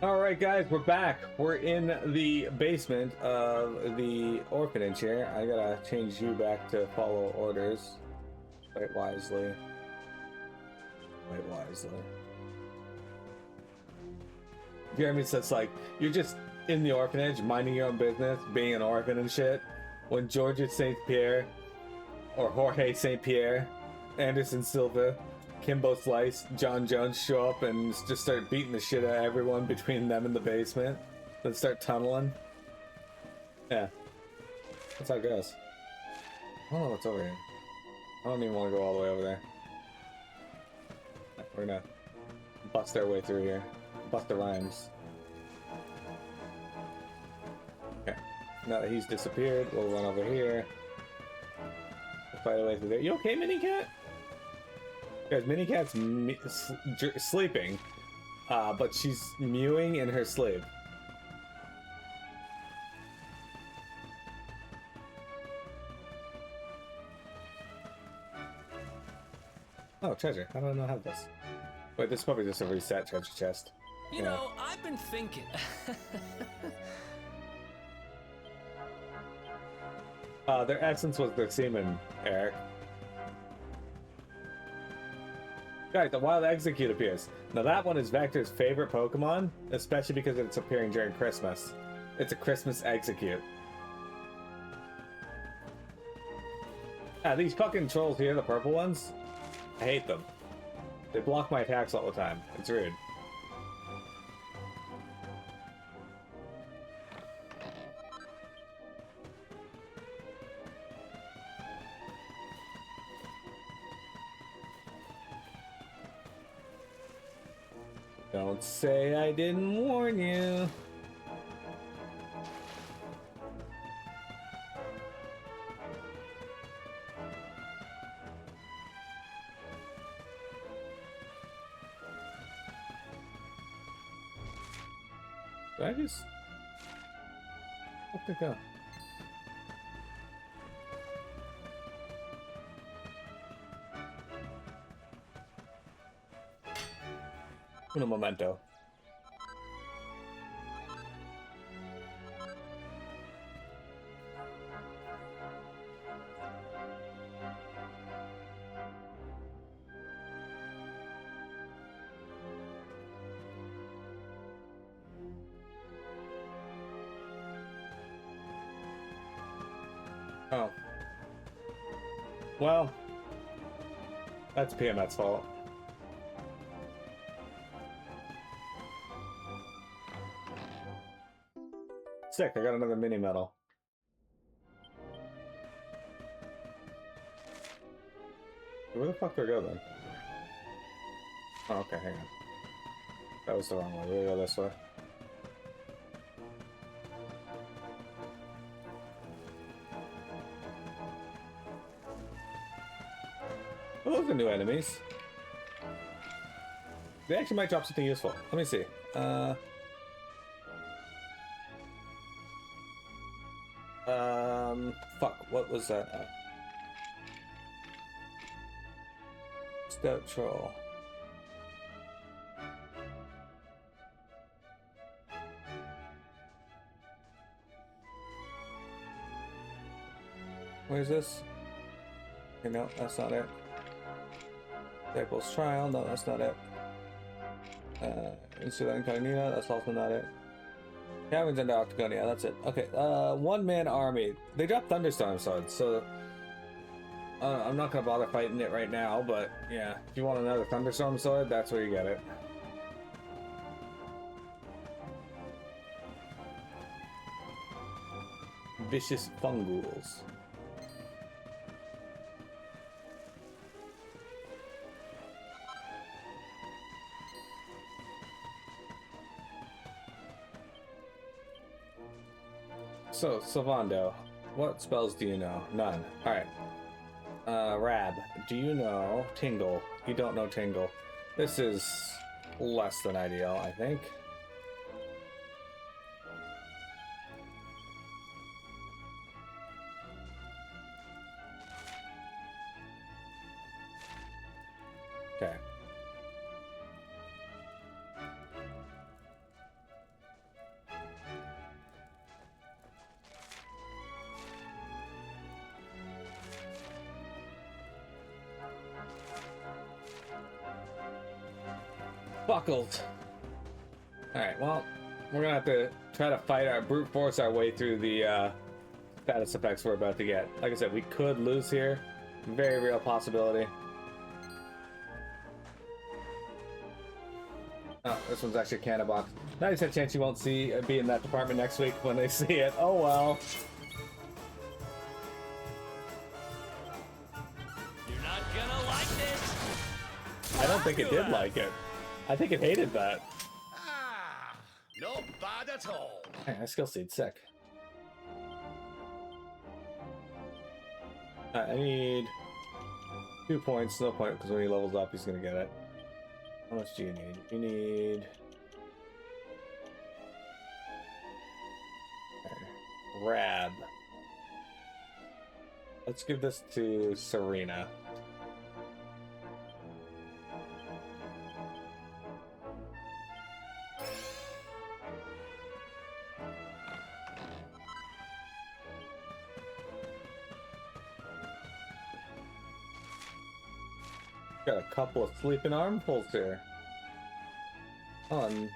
Alright guys, we're back. We're in the basement of the orphanage here. I gotta change you back to follow orders. Quite wisely. Quite wisely. Jeremy says like, you're just in the orphanage, minding your own business, being an orphan and shit. When Georges St. Pierre, or Jorge St. Pierre, Anderson Silva, Kimbo Slice, John Jones show up and just start beating the shit out of everyone between them and the basement. Then start tunneling. Yeah. That's how it goes. I don't know what's over here. I don't even want to go all the way over there. We're gonna bust our way through here. Bust the rhymes. Okay. Now that he's disappeared, we'll run over here. We'll fight our way through there. You okay, Mini Cat? Guys, Mini Cat's sleeping, but she's mewing in her sleep. Oh, treasure. How do I not have this? Wait, this is probably just a reset treasure chest. You know, I've been thinking. Their essence was their semen, Eric. Guys, the wild execute appears. Now that one is Vector's favorite Pokemon, especially because it's appearing during Christmas. It's a Christmas execute. These fucking trolls here, the purple ones, I hate them. They block my attacks all the time. It's rude. Don't say I didn't warn you. Did I just... Where'd it go? Un momento. Oh. Well, that's PMS's fault. Sick, I got another mini medal. Where the fuck do I go then? Oh, okay, hang on. That was the wrong way. We'll go this way. Oh, those are new enemies. They actually might drop something useful. Let me see. Fuck, what was that? Stout troll. Where's this? Okay, no, that's not it. Devil's Trial, no, that's not it. Insula Incognita, that's also not it. Caverns and Octagonia, that's it. Okay, one-man army. They dropped Thunderstorm Swords, so I'm not gonna bother fighting it right now, but yeah, if you want another Thunderstorm Sword, that's where you get it. Vicious Fungules. So, Sylvando, what spells do you know? None. Alright. Rab, do you know Tingle? You don't know Tingle. This is less than ideal, I think. Okay. Buckled. Alright, well, we're gonna have to try to fight our brute force our way through the status effects we're about to get. Like I said, we could lose here. Very real possibility. Oh, this one's actually a cannon box. 90% chance you won't be in that department next week when they see it. Oh well. You're not gonna like this. I don't think it did like it. I think it hated that. Ah, not bad at all. Hey, I skill seed, sick. I need 2 points, no point, because when he levels up, he's gonna get it. How much do you need? You need... Rab. Let's give this to Serena. Got a couple of sleeping armfuls here. On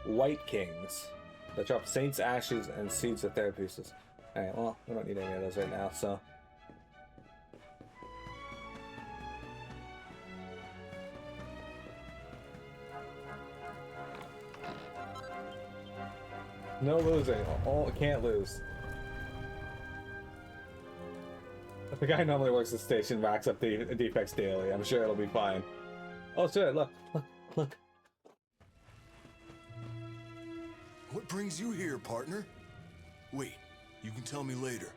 White Kings. That drop Saints' Ashes and Seeds of Therapesis. Alright, well, we don't need any of those right now, so. No losing. Oh, can't lose. The guy normally works the station, racks up the defects daily. I'm sure it'll be fine. Oh shit, look. What brings you here, partner? Wait, you can tell me later.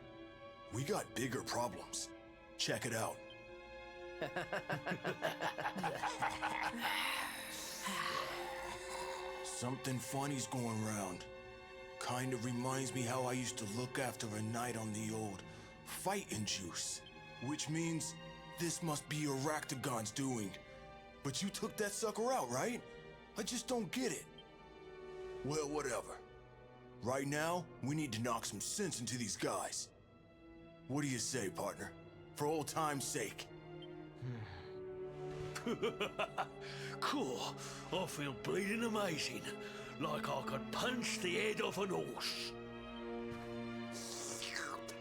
We got bigger problems. Check it out. Something funny's going around. Kind of reminds me how I used to look after a knight on the old fighting juice. Which means this must be Octagon's doing. But you took that sucker out, right? I just don't get it. Well, whatever. Right now, we need to knock some sense into these guys. What do you say, partner? For old time's sake. Cool. I feel bleeding amazing. Like I could punch the head off an horse.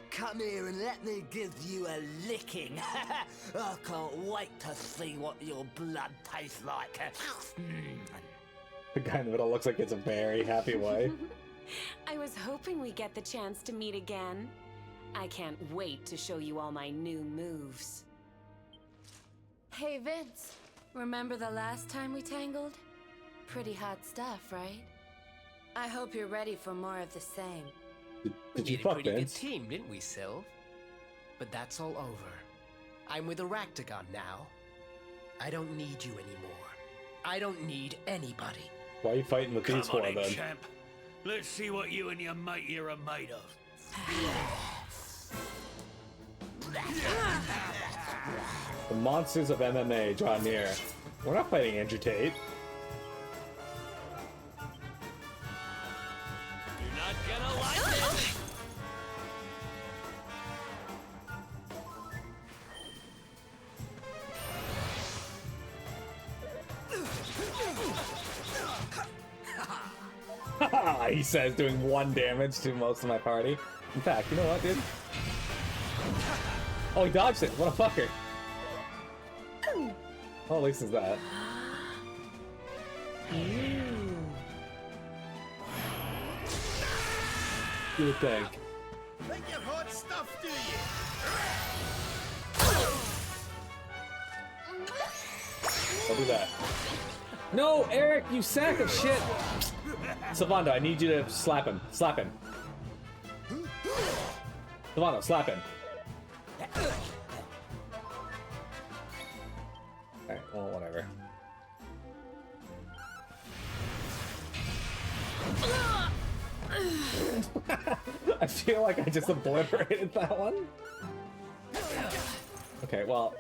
Come here and let me give you a licking. I can't wait to see what your blood tastes like. The guy in the middle looks like it's a very happy wife. I was hoping we get the chance to meet again. I can't wait to show you all my new moves. Hey Vince, remember the last time we tangled? Pretty hot stuff, right? I hope you're ready for more of the same. Did you made a fuck pretty Vince? good team, didn't we, Sylv? But that's all over. I'm with Octagon now. I don't need you anymore. I don't need anybody. Why are you fighting with Come these on four in, then? champ. Let's see what you and your mate here are made of. The monsters of MMA draw near. We're not fighting Andrew Tate. You're not gonna like this. He says, doing 1 damage to most of my party. In fact, you know what, dude? Oh, he dodged it. What a fucker. Well, at least it's that. You would think. Think you've hot stuff, do you? I'll do that. No, Eric, you sack of shit. Savando, I need you to slap him. Slap him. Savando, slap him. Alright, well, whatever. I feel like I just obliterated that one. Okay, well.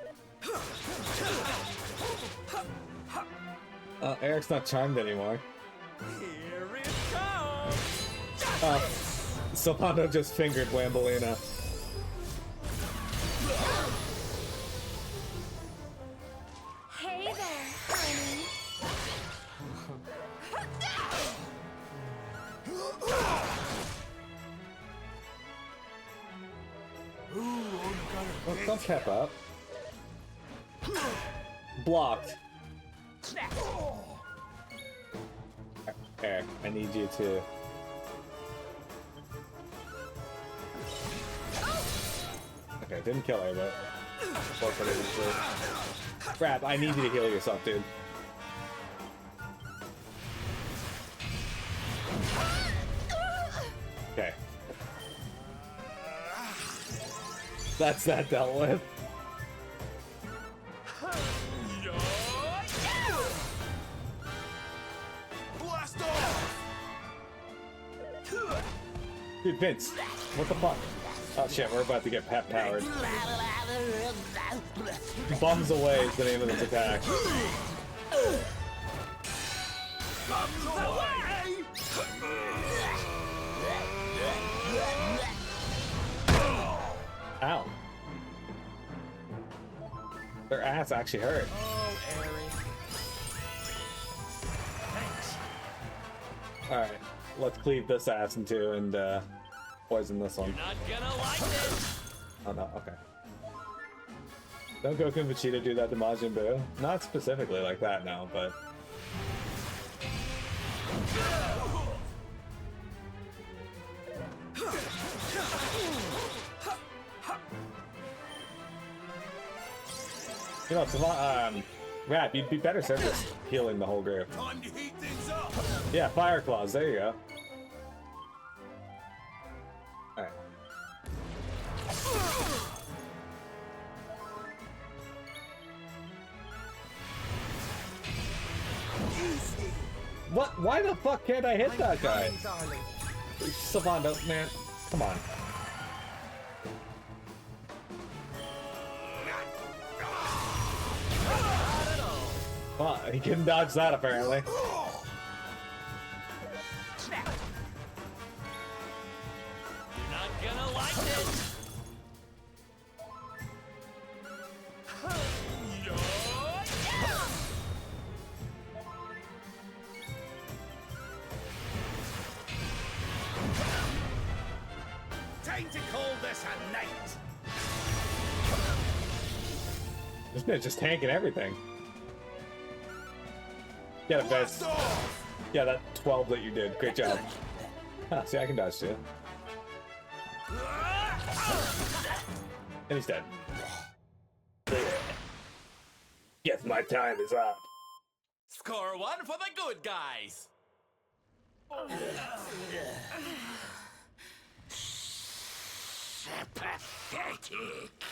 Eric's not charmed anymore. Here it comes. Savando just fingered Wambolina. Hey there, honey. Don't step up. Blocked. Eric, I need you to... Okay, didn't kill her, but... Crap, I need you to heal yourself, dude. Okay. That's that dealt with. Blast off! Dude, Vince, what the fuck? Oh shit, we're about to get pet powered. Bums away is the name of this attack. Ow. Their ass actually hurt. Oh, Eric. Thanks. Alright, let's cleave this ass in two and poison this one. Not gonna like this. Oh no, okay. Don't Goku and Vegeta do that to Majin Buu? Not specifically like that, no, but... You know, Rap, you'd be better served just healing the whole group. Time to heat things up! Yeah, Fire Claws, there you go. Alright. What? Why the fuck can't I hit that guy? Savant, man, come on. Well, he can dodge that apparently. Not gonna like this. Time to call this a night. This bitch just tanking everything. Get it, Fez. Yeah, that 12 that you did. Great job. Ah, see, I can dodge too. And he's dead. Guess my time is up. Score one for the good guys. Pathetic.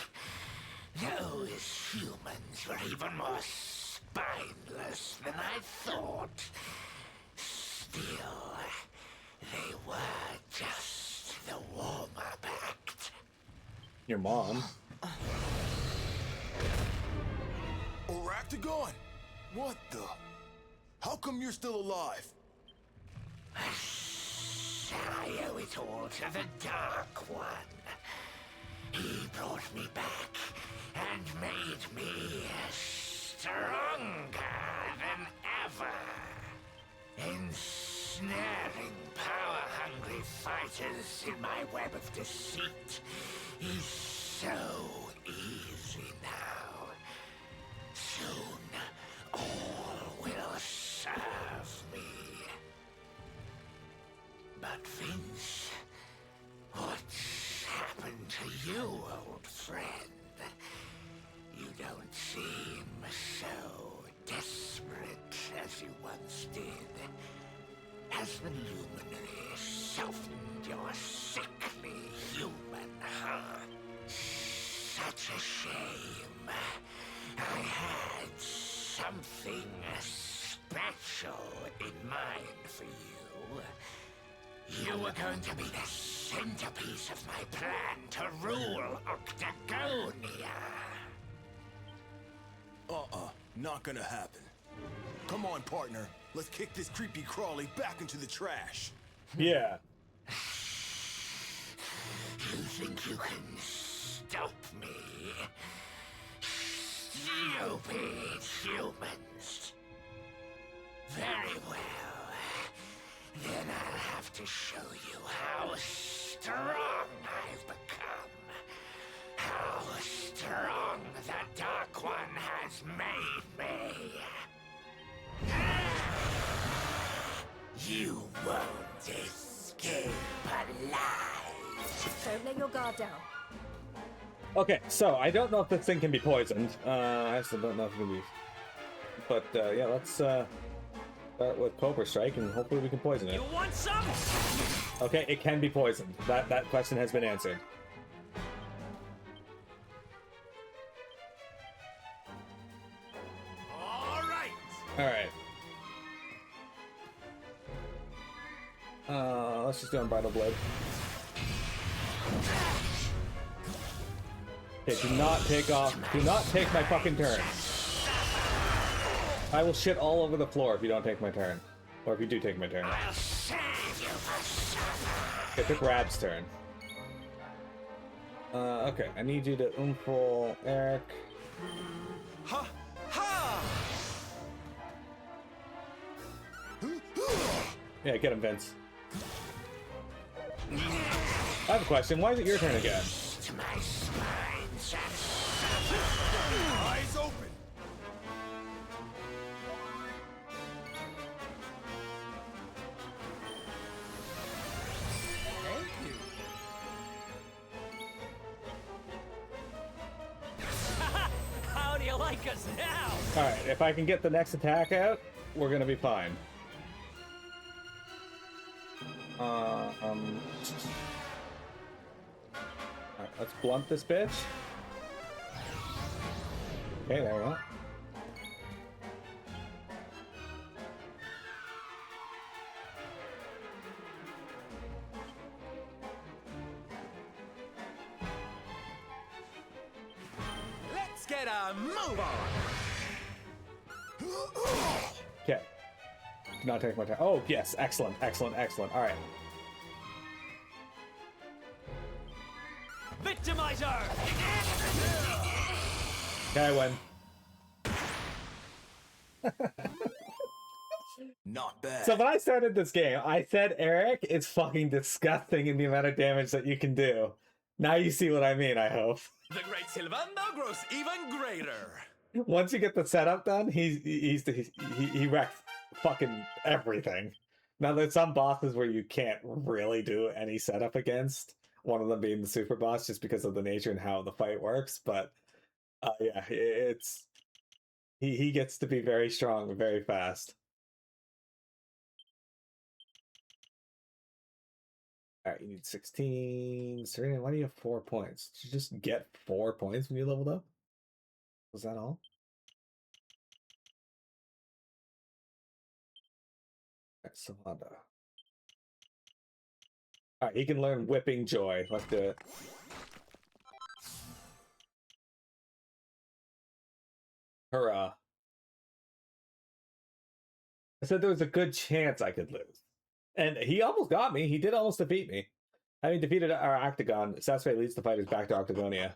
Those humans were even more spineless than I thought. Still, they were just the warm-up act. Your mom. Octagon! What the? How come you're still alive? I owe it all to the Dark One. He brought me back and made me stronger than ever. Ensnaring power-hungry fighters in my web of deceit is so easy now. Soon, all will serve me. But Vince, what's happened to you, old friend? You don't seem so desperate as you once did. Has the luminary softened your sickly human heart? Such a shame. I had something special in mind for you. You were going to be the centerpiece of my plan to rule Octagonia. Not gonna happen. Come on, partner. Let's kick this creepy crawly back into the trash. Yeah. You think you can stop me? Stupid humans. Very well. Then I'll have to show you how strong I've become. how strong the Dark One has made me. You won't escape alive. Don't let your guard down. Okay, so I don't know if this thing can be poisoned. I still don't know if it can be. But yeah, let's start with Cobra Strike and hopefully we can poison it. You want some? Okay, it can be poisoned. That question has been answered. All right. All right. Let's just do Unbridled Blade. Okay, do not take off. Do not take my fucking turn. I will shit all over the floor if you don't take my turn. Or if you do take my turn. I'll save you for Okay, pick Rab's turn. Okay, I need you to Umful Eric. Ha ha! Yeah, get him, Vince. I have a question. Why is it your turn again? to my spines and Eyes open. Thank you. How do you like us now? Alright, if I can get the next attack out, we're gonna be fine. Alright, let's blunt this bitch. Okay, there we go. Let's get a move on! Okay. Do not take my time. Oh, yes. Excellent, excellent, excellent. Alright. Victimizer! Okay, I win. Not bad. So when I started this game, I said, Eric, it's fucking disgusting in the amount of damage that you can do. Now you see what I mean, I hope. The great Sylvando grows even greater. Once you get the setup done, he wrecks fucking everything. Now there's some bosses where you can't really do any setup against. One of them being the super boss, just because of the nature and how the fight works. But yeah, it's he gets to be very strong very fast. All right, you need 16. Serena, why do you have 4 points? Did you just get 4 points when you leveled up? Was that all? Alright, Savanda. Alright, he can learn Whipping Joy. Let's do it. Hurrah. I said there was a good chance I could lose. And he almost got me. He did almost defeat me. Having defeated our Octagon, Sasue leads the fighters back to Octagonia.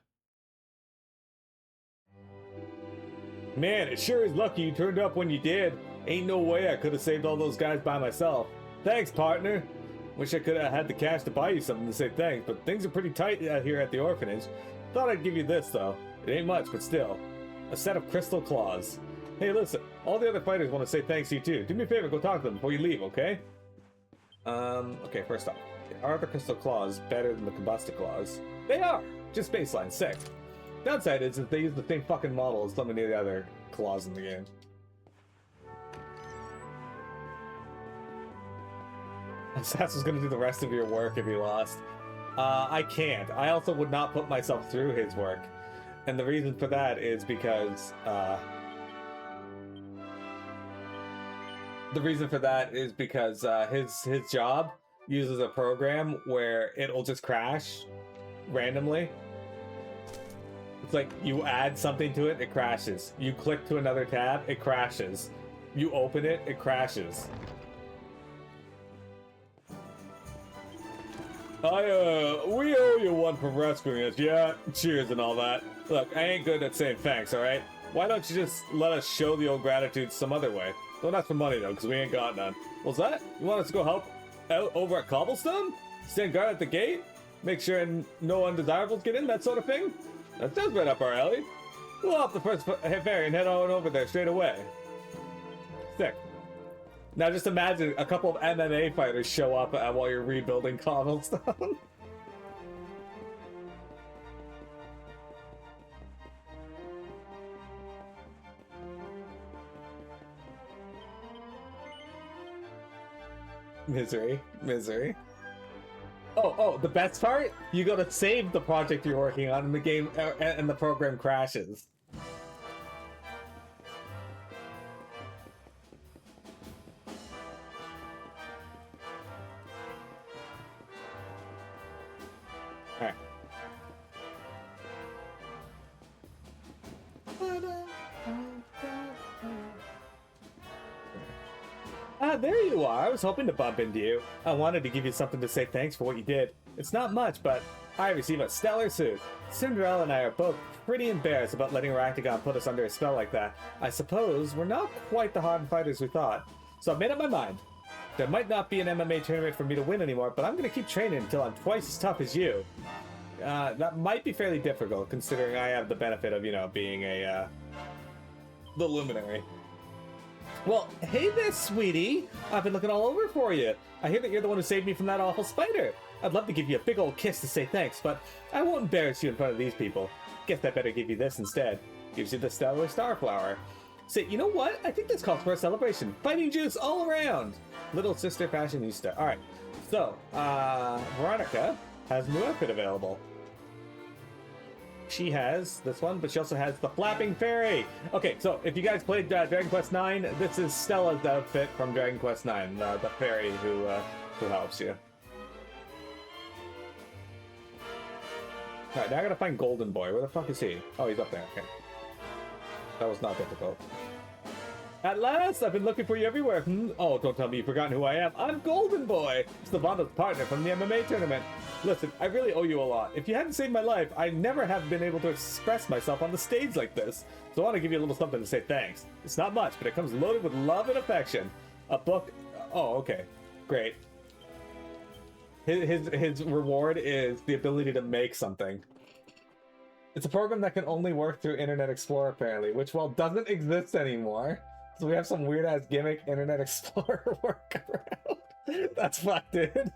Man, it sure is lucky you turned up when you did. Ain't no way I could have saved all those guys by myself. Thanks, partner. Wish I could have had the cash to buy you something to say thanks, but things are pretty tight here at the orphanage. Thought I'd give you this, though. It ain't much, but still. A set of crystal claws. Hey, listen, all the other fighters want to say thanks to you, too. Do me a favor, go talk to them before you leave, okay? Okay, first off. Are the crystal claws better than the combusted claws? They are! Just baseline, sick. Downside is that they use the same fucking model as so many of the other claws in the game. Sass was gonna do the rest of your work if he lost. I can't. I also would not put myself through his work. And the reason for that is because, his job uses a program where it'll just crash randomly. It's like you add something to it, it crashes. You click to another tab, it crashes. You open it, it crashes. We owe you one for rescuing us, yeah? Cheers and all that. Look, I ain't good at saying thanks, alright? Why don't you just let us show the old gratitude some other way? Don't ask for money, though, because we ain't got none. What's that? You want us to go help out over at Cobblestone? Stand guard at the gate? Make sure no undesirables get in, that sort of thing? That does right up our alley. We'll off the first ferry and head on over there straight away. Sick. Now just imagine a couple of MMA fighters show up while you're rebuilding cobblestone. Misery. Misery. Oh, the best part? You gotta save the project you're working on and the game and the program crashes. Alright. There you are. I was hoping to bump into you. I wanted to give you something to say thanks for what you did. It's not much, but I receive a stellar suit. Cinderella and I are both pretty embarrassed about letting Octagon put us under a spell like that. I suppose we're not quite the hard fighters we thought. So I've made up my mind. There might not be an MMA tournament for me to win anymore, but I'm going to keep training until I'm twice as tough as you. That might be fairly difficult, considering I have the benefit of, you know, being the luminary. Well, hey there, sweetie. I've been looking all over for you. I hear that you're the one who saved me from that awful spider. I'd love to give you a big old kiss to say thanks, but I won't embarrass you in front of these people. Guess I better give you this instead. Gives you the stellar starflower. Say, you know what? I think this calls for a celebration. Fighting juice all around. Little sister fashionista. All right. So, Veronica has a new outfit available. She has this one, but she also has the Flapping Fairy. Okay, so if you guys played Dragon Quest IX, this is Stella's outfit from Dragon Quest IX, the fairy who helps you. Alright, now I gotta find Golden Boy. Where the fuck is he? Oh, he's up there. Okay. That was not difficult. At last! I've been looking for you everywhere. Oh, don't tell me you've forgotten who I am. I'm Golden Boy! Sylvando's partner from the MMA tournament. Listen, I really owe you a lot. If you hadn't saved my life, I never have been able to express myself on the stage like this. So I want to give you a little something to say thanks. It's not much, but it comes loaded with love and affection. A book... Oh, okay. Great. His reward is the ability to make something. It's a program that can only work through Internet Explorer, apparently, which, well, doesn't exist anymore. So we have some weird-ass gimmick Internet Explorer workaround. That's fucked, dude.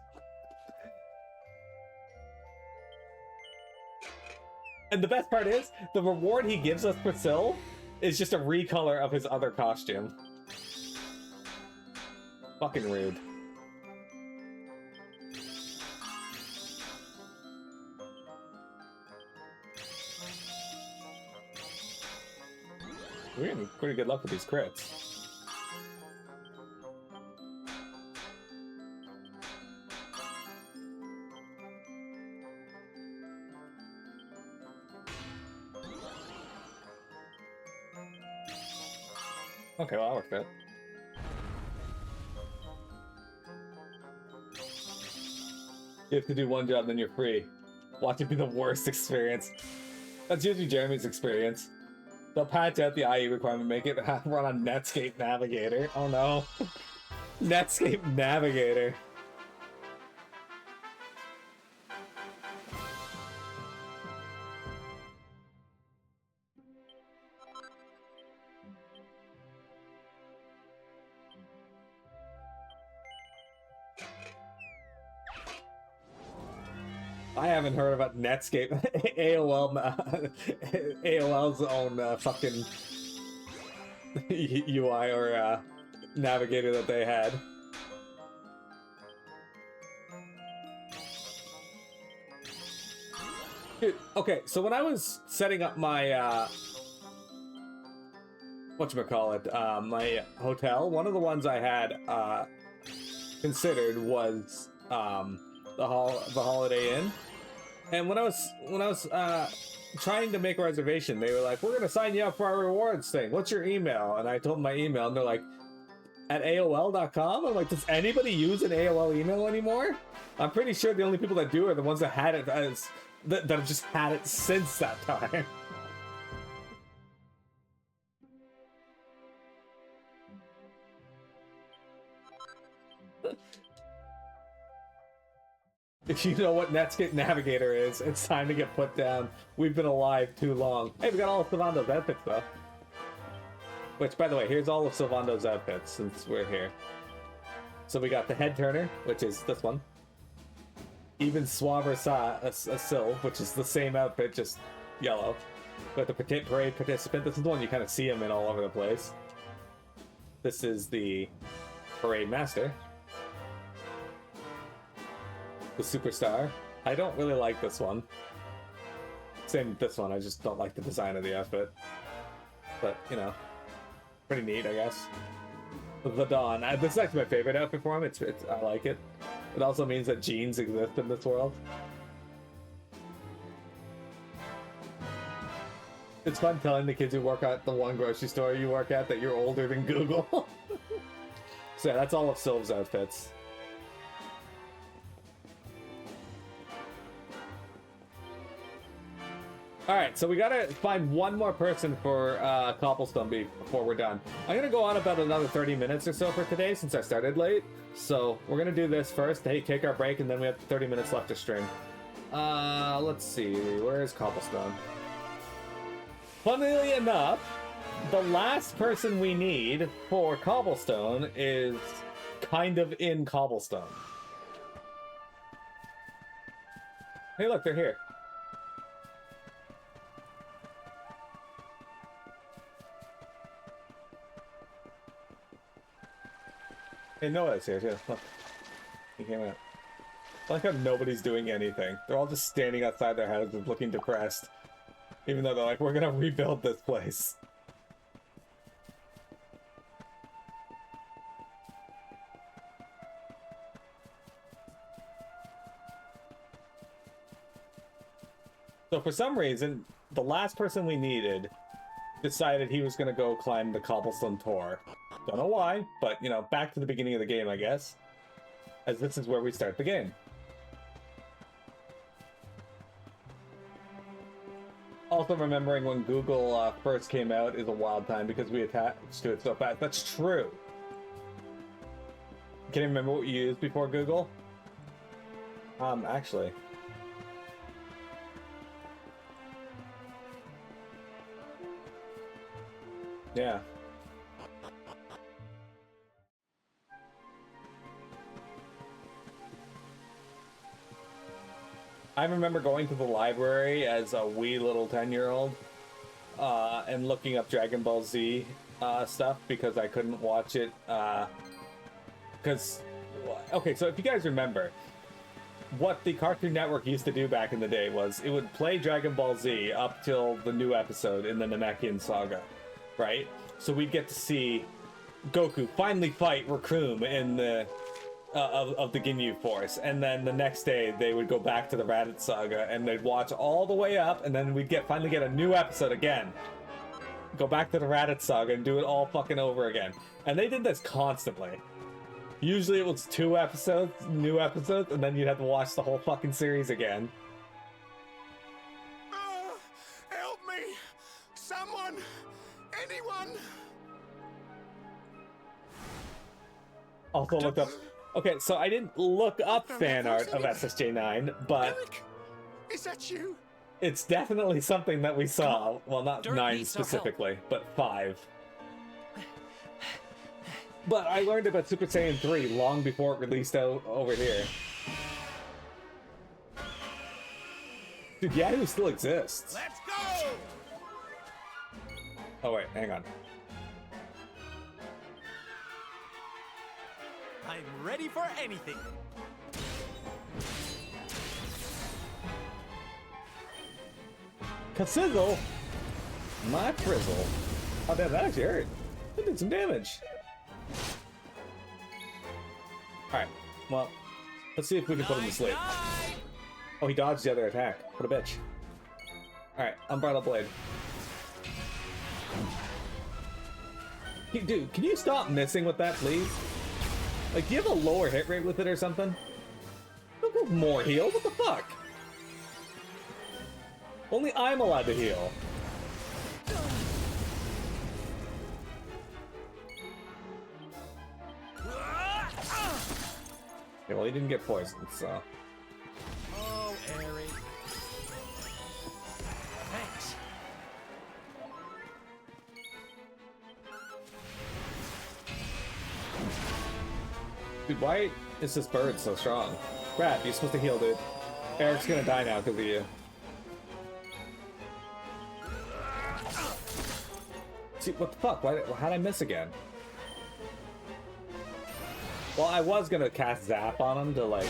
And the best part is, the reward he gives us for Syl is just a recolor of his other costume. Fucking rude. We're getting pretty good luck with these crits. Okay, well, that worked out. You have to do one job, then you're free. Watch it be the worst experience. That's usually Jeremy's experience. They'll patch out the IE requirement, make it run on Netscape Navigator. Oh no. Netscape Navigator. I haven't heard about Netscape. AOL's own fucking UI or navigator that they had. Dude, okay, so when I was setting up my whatchamacallit, my hotel, one of the ones I had considered was the Holiday Inn. And when I was trying to make a reservation, they were like, "We're gonna sign you up for our rewards thing. What's your email?" And I told them my email, and they're like, "At AOL.com?" I'm like, "Does anybody use an AOL email anymore?" I'm pretty sure the only people that do are the ones that had it that have just had it since that time. If you know what Netscape Navigator is, it's time to get put down. We've been alive too long. Hey, we got all of Sylvando's outfits, though. Which, by the way, here's all of Sylvando's outfits, since we're here. So we got the Head Turner, which is this one. Even Suaver a Sylv, which is the same outfit, just yellow. We got the Parade Participant. This is the one you kind of see him in all over the place. This is the Parade Master. The Superstar. I don't really like this one. Same with this one, I just don't like the design of the outfit. But, you know, pretty neat, I guess. The Dawn. This is actually my favorite outfit for him. I like it. It also means that jeans exist in this world. It's fun telling the kids who work at the one grocery store you work at that you're older than Google. So yeah, that's all of Sylv's outfits. Alright, so we gotta find one more person for Cobblestone before we're done. I'm gonna go on about another 30 minutes or so for today since I started late. So we're gonna do this first, hey, take our break, and then we have 30 minutes left to stream. Let's see, where is Cobblestone? Funnily enough, the last person we need for Cobblestone is kind of in Cobblestone. Hey look, they're here. Hey, Noah's here too. Look. He came out. I like how nobody's doing anything. They're all just standing outside their houses looking depressed. Even though they're like, we're gonna rebuild this place. So for some reason, the last person we needed decided he was gonna go climb the Cobblestone Tor. Don't know why, but, you know, back to the beginning of the game, I guess. As this is where we start the game. Also remembering when Google first came out is a wild time because we attached to it so fast. That's true. Can you remember what you used before Google? Actually. Yeah. I remember going to the library as a wee little 10-year-old and looking up Dragon Ball Z stuff because I couldn't watch it. Okay, so if you guys remember, what the Cartoon Network used to do back in the day was it would play Dragon Ball Z up till the new episode in the Namekian Saga, right? So we'd get to see Goku finally fight Raccoon in the of the Ginyu Force, and then the next day they would go back to the Raditz Saga and they'd watch all the way up, and then we'd finally get a new episode again. Go back to the Raditz Saga and do it all fucking over again. And they did this constantly. Usually it was 2 episodes, new episodes, and then you'd have to watch the whole fucking series again. Help me! Someone! Anyone! Also looked up. Okay, so I didn't look up fan art of SSJ9, but Eric, is that you? it's definitely something that we saw. Well, not Dirt 9 needs no help. specifically, but 5. But I learned about Super Saiyan 3 long before it released out over here. Dude, Yahoo still exists. Let's go! Oh wait, hang on. I'm ready for anything. Kassizzle? My frizzle. Oh damn, that actually hurt. That did some damage. Alright, well, let's see if we can put him to sleep. Oh, he dodged the other attack. What a bitch. Alright, Unbridled Blade. Dude, can you stop missing with that, please? Like, do you have a lower hit rate with it or something? Don't go more heal, what the fuck? Only I'm allowed to heal. Okay, well, he didn't get poisoned, so... Dude, why is this bird so strong? Brad, you're supposed to heal, dude. Eric's gonna die now because of you. See, what the fuck? How'd I miss again? Well, I was gonna cast Zap on him to, like,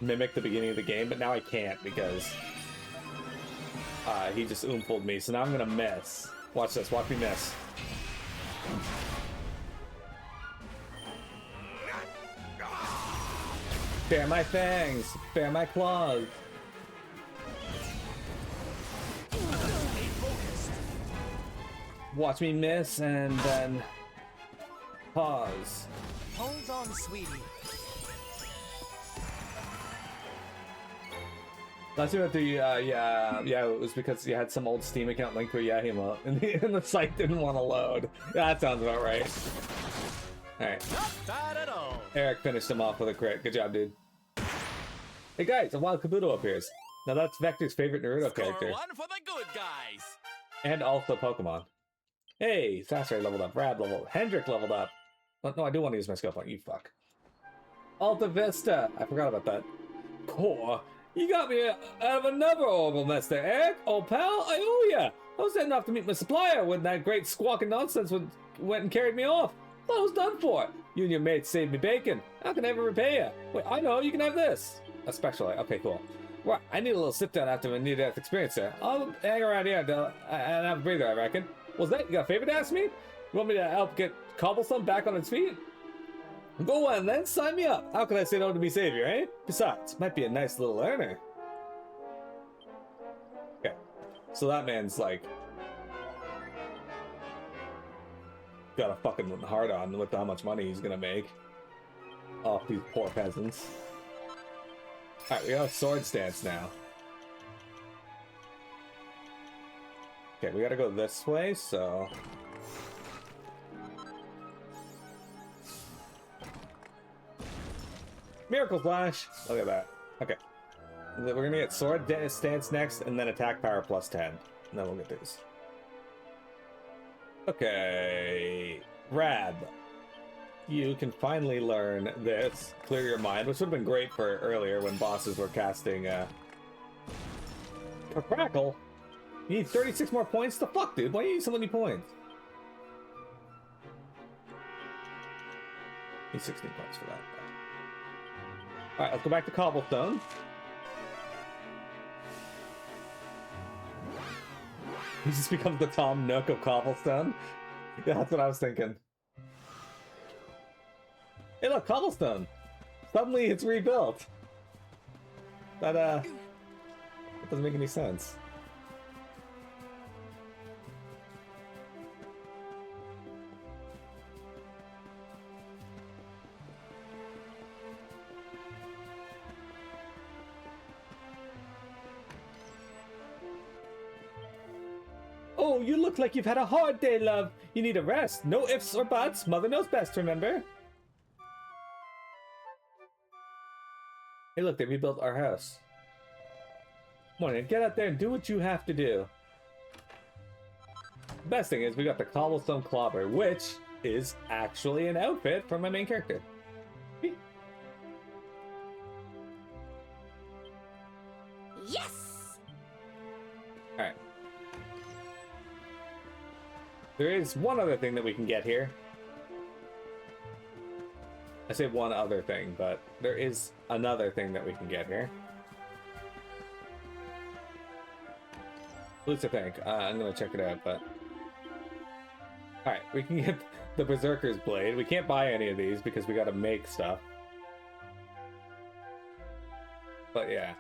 mimic the beginning of the game, but now I can't because he just oomphalled me, so now I'm gonna miss. Watch this, watch me miss. Bare my fangs, bare my claws. Watch me miss and then pause. Hold on, sweetie. That's what yeah, it was because you had some old Steam account linked to a Yahima, and the site didn't want to load. Yeah, that sounds about right. Alright. Not bad at all. Eric finished him off with a crit. Good job, dude. Hey guys, a wild Kabuto appears. Now that's Vector's favorite Naruto character. One for the good guys. And also Pokemon. Hey, Sasori leveled up, Rab leveled up, Hendrik leveled up. Oh, no, I do want to use my skill point, you fuck. Alta Vista! I forgot about that. Core, you got me out of another orbital mess there, Eric. Old pal, I owe ya. I was heading off to meet my supplier when that great squawking nonsense went and carried me off. Thought I was done for. You and your mates saved me bacon. How can I ever repay ya? Wait, I know, you can have this. A special light. Okay, cool. Right, I need a little sit down after my near-death experience there. I'll hang around here until and have a breather, I reckon. What's that? You got a favor to ask me? You want me to help get Cobblestone back on its feet? Go on then, sign me up. How can I say no to me savior, eh? Besides, might be a nice little earner. Okay, so that man's like got a fucking hard on with how much money he's gonna make off these poor peasants. Alright, we got a sword stance now. Okay, we gotta go this way, so... Miracle Flash! Look at that. Okay. We're gonna get sword stance next, and then attack power plus 10. And then we'll get these. Okay... Rab. You can finally learn this. Clear your mind, which would have been great for earlier when bosses were casting, a crackle? You need 36 more points? The fuck, dude? Why do you need so many points? Need 16 points for that. Alright, let's go back to Cobblestone. He just becomes the Tom Nook of Cobblestone? Yeah, that's what I was thinking. Hey look, Cobblestone! Suddenly it's rebuilt! That doesn't make any sense. Oh, you look like you've had a hard day, love. You need a rest. No ifs or buts. Mother knows best, remember? Hey, look, they rebuilt our house. Come on, get out there and do what you have to do. The best thing is we got the Cobblestone Clobber, which is actually an outfit for my main character. Yes! Alright. There is one other thing that we can get here. I say one other thing, but there is another thing that we can get here. At least I think. I'm gonna check it out, but... Alright, we can get the Berserker's Blade. We can't buy any of these because we gotta make stuff. But yeah.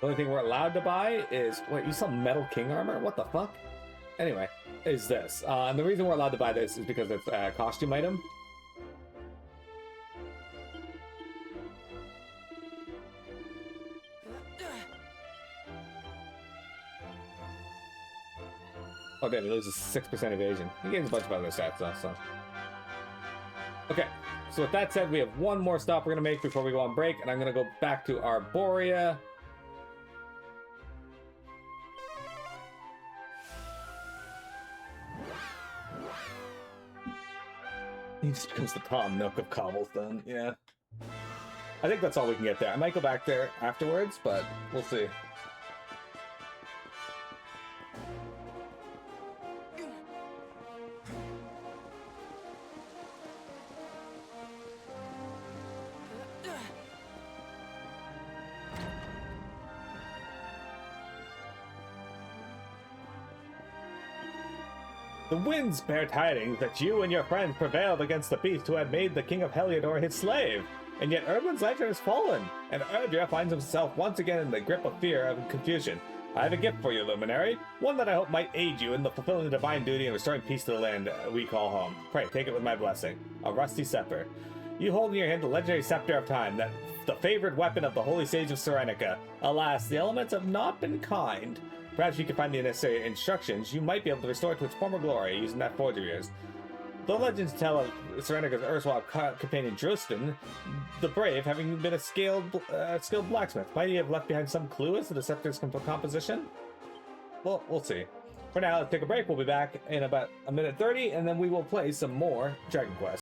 The only thing we're allowed to buy is... Wait, you saw Metal King armor? What the fuck? Anyway, is this. And the reason we're allowed to buy this is because it's a costume item. Oh damn, he loses 6% evasion. He gains a bunch of other stats though, so... Okay, so with that said, we have one more stop we're gonna make before we go on break, and I'm gonna go back to Arborea. He just becomes the Tom Nook of cobblestone. Yeah. I think that's all we can get there. I might go back there afterwards, but we'll see. The winds bear tidings that you and your friends prevailed against the beast who had made the king of Heliodor his slave. And yet Erdwin's legend has fallen, and Erdria finds himself once again in the grip of fear and confusion. I have a gift for you, Luminary, one that I hope might aid you in the fulfilling the divine duty and restoring peace to the land we call home. Pray, take it with my blessing. A rusty scepter. You hold in your hand the legendary Scepter of Time, the favored weapon of the Holy Sage of Serenica. Alas, the elements have not been kind. Perhaps you can find the necessary instructions. You might be able to restore it to its former glory using that forge of yours. The legends tell of Serenica's erstwhile companion Drostin, the Brave, having been a skilled blacksmith. Might he have left behind some clue as to the scepter's composition? Well, we'll see. For now, let's take a break. We'll be back in about a minute 30, and then we will play some more Dragon Quest.